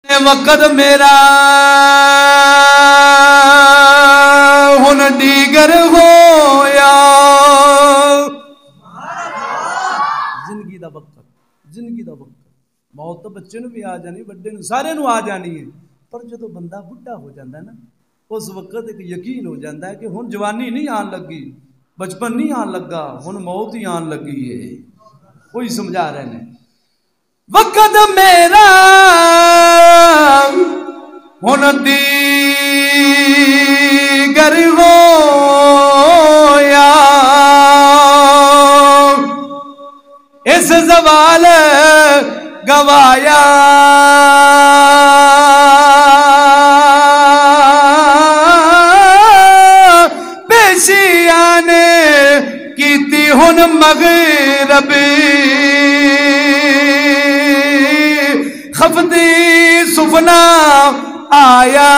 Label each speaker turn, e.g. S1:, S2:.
S1: وقت میرا ہن دیگر ہویا زندگی دا وقت موت تو بچے نو بھی آ جانی بڑے نو سارے نو آ جانی ہے پر جدو بندہ بڈھا ہو جاندہ ہے نا اس وقت ایک یقین ہو جاندہ ہے کہ ہن جوانی نہیں آن لگی بچپن نہیں آن لگا ہن موت ہی آن لگی ہے کوئی سمجھا رہے ہیں وقت میرا ہن دیگر ہویا اس زوال گوایا پیشیاں نے کیتی ہن مغربی خفتی سفنا آیا